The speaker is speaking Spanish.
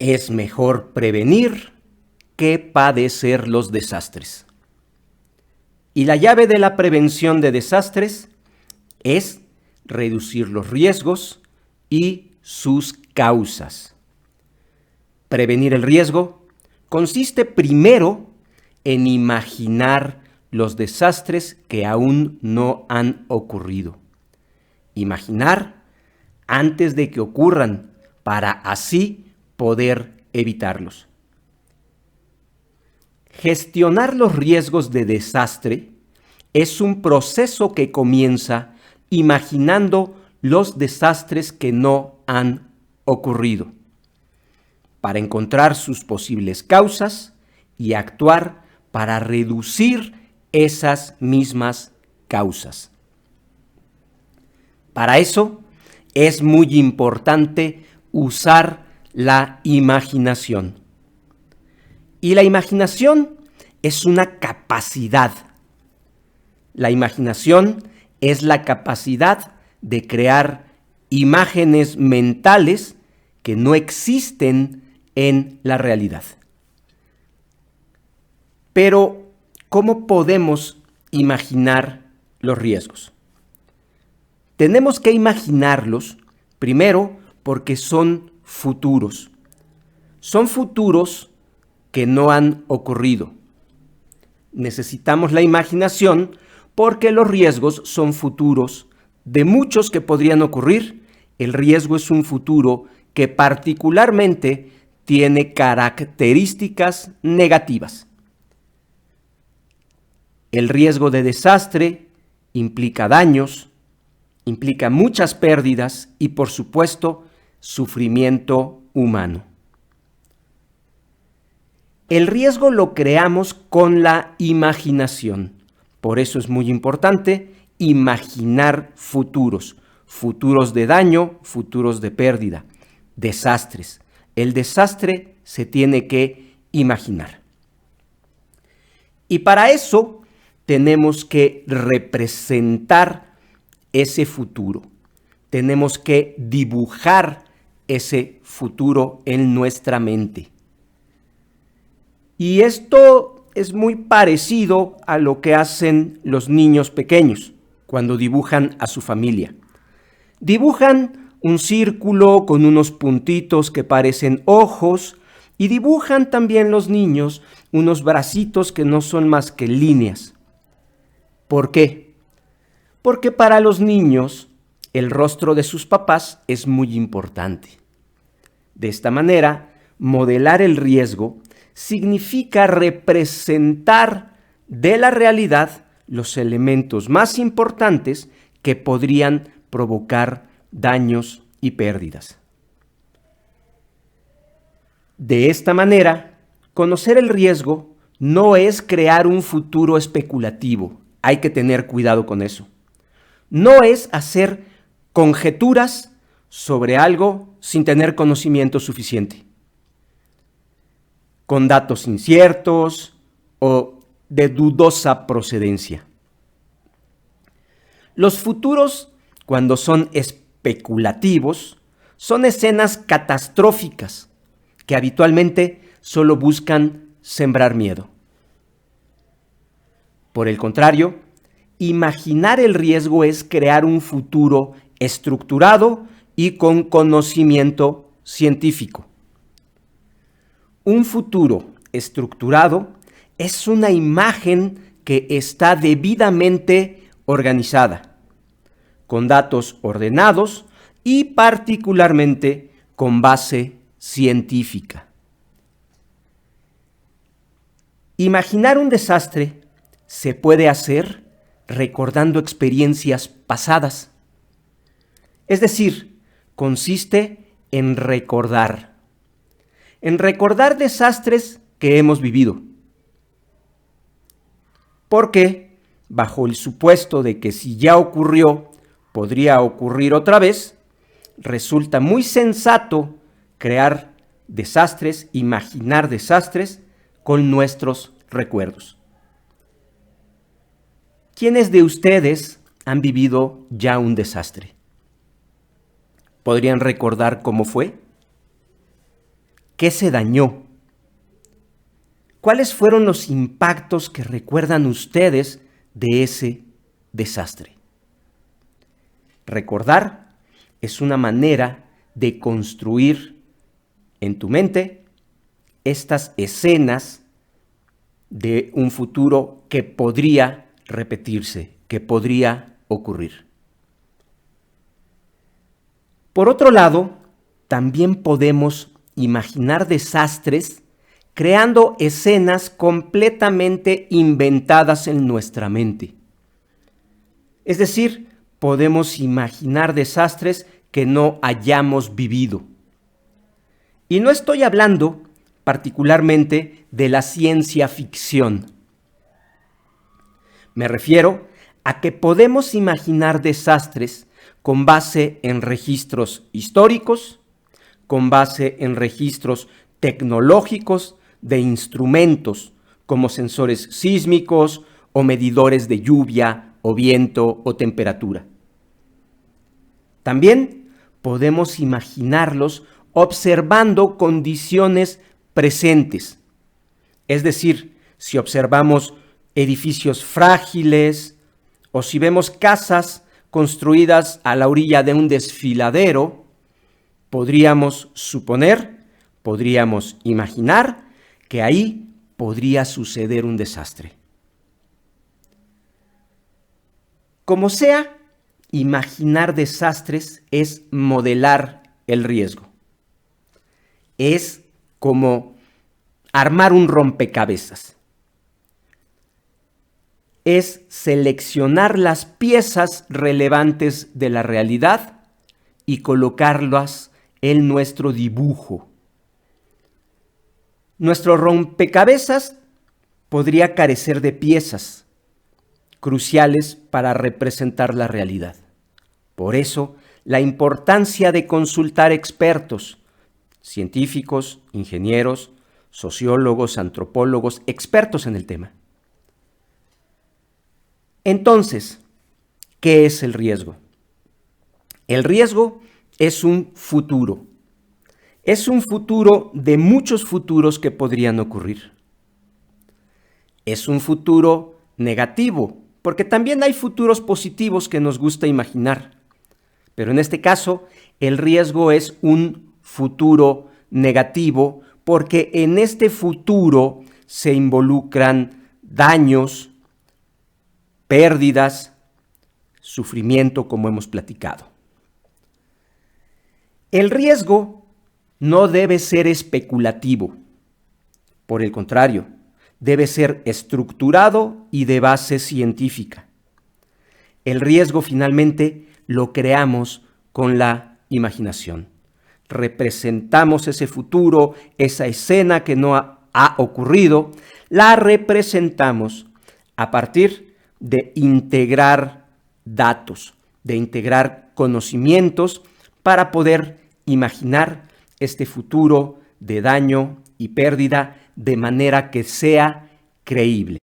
Es mejor prevenir que padecer los desastres. Y la llave de la prevención de desastres es reducir los riesgos y sus causas. Prevenir el riesgo consiste primero en imaginar los desastres que aún no han ocurrido. Imaginar antes de que ocurran para así poder evitarlos. Gestionar los riesgos de desastre es un proceso que comienza imaginando los desastres que no han ocurrido, para encontrar sus posibles causas y actuar para reducir esas mismas causas. Para eso es muy importante usar la imaginación. Y la imaginación es una capacidad. La imaginación es la capacidad de crear imágenes mentales que no existen en la realidad. Pero, ¿cómo podemos imaginar los riesgos? Tenemos que imaginarlos, primero, porque son futuros. Son futuros que no han ocurrido. Necesitamos la imaginación porque los riesgos son futuros. De muchos que podrían ocurrir, el riesgo es un futuro que particularmente tiene características negativas. El riesgo de desastre implica daños, implica muchas pérdidas y, por supuesto, sufrimiento humano. El riesgo lo creamos con la imaginación. Por eso es muy importante imaginar futuros, futuros de daño, futuros de pérdida, desastres. El desastre se tiene que imaginar. Y para eso tenemos que representar ese futuro. Tenemos que dibujar ese futuro en nuestra mente. Y esto es muy parecido a lo que hacen los niños pequeños cuando dibujan a su familia. Dibujan un círculo con unos puntitos que parecen ojos y dibujan también los niños unos bracitos que no son más que líneas. ¿Por qué? Porque para los niños el rostro de sus papás es muy importante. De esta manera, modelar el riesgo significa representar de la realidad los elementos más importantes que podrían provocar daños y pérdidas. De esta manera, conocer el riesgo no es crear un futuro especulativo. Hay que tener cuidado con eso. No es hacer conjeturas sobre algo sin tener conocimiento suficiente, con datos inciertos o de dudosa procedencia. Los futuros, cuando son especulativos, son escenas catastróficas que habitualmente solo buscan sembrar miedo. Por el contrario, imaginar el riesgo es crear un futuro estructurado y con conocimiento científico. Un futuro estructurado es una imagen que está debidamente organizada, con datos ordenados y particularmente con base científica. Imaginar un desastre se puede hacer recordando experiencias pasadas. Es decir, consiste en recordar desastres que hemos vivido. Porque, bajo el supuesto de que si ya ocurrió, podría ocurrir otra vez, resulta muy sensato crear desastres, imaginar desastres con nuestros recuerdos. ¿Quiénes de ustedes han vivido ya un desastre? ¿Podrían recordar cómo fue? ¿Qué se dañó? ¿Cuáles fueron los impactos que recuerdan ustedes de ese desastre? Recordar es una manera de construir en tu mente estas escenas de un futuro que podría repetirse, que podría ocurrir. Por otro lado, también podemos imaginar desastres creando escenas completamente inventadas en nuestra mente. Es decir, podemos imaginar desastres que no hayamos vivido. Y no estoy hablando particularmente de la ciencia ficción. Me refiero a que podemos imaginar desastres con base en registros históricos, con base en registros tecnológicos de instrumentos como sensores sísmicos o medidores de lluvia o viento o temperatura. También podemos imaginarlos observando condiciones presentes. Es decir, si observamos edificios frágiles o si vemos casas construidas a la orilla de un desfiladero, podríamos suponer, podríamos imaginar que ahí podría suceder un desastre. Como sea, imaginar desastres es modelar el riesgo. Es como armar un rompecabezas. Es seleccionar las piezas relevantes de la realidad y colocarlas en nuestro dibujo. Nuestro rompecabezas podría carecer de piezas cruciales para representar la realidad. Por eso, la importancia de consultar expertos, científicos, ingenieros, sociólogos, antropólogos, expertos en el tema. Entonces, ¿qué es el riesgo? El riesgo es un futuro. Es un futuro de muchos futuros que podrían ocurrir. Es un futuro negativo, porque también hay futuros positivos que nos gusta imaginar. Pero en este caso, el riesgo es un futuro negativo, porque en este futuro se involucran daños, pérdidas, sufrimiento, como hemos platicado. El riesgo no debe ser especulativo. Por el contrario, debe ser estructurado y de base científica. El riesgo finalmente lo creamos con la imaginación. Representamos ese futuro, esa escena que no ha ocurrido, la representamos a partir de integrar datos, de integrar conocimientos para poder imaginar este futuro de daño y pérdida de manera que sea creíble.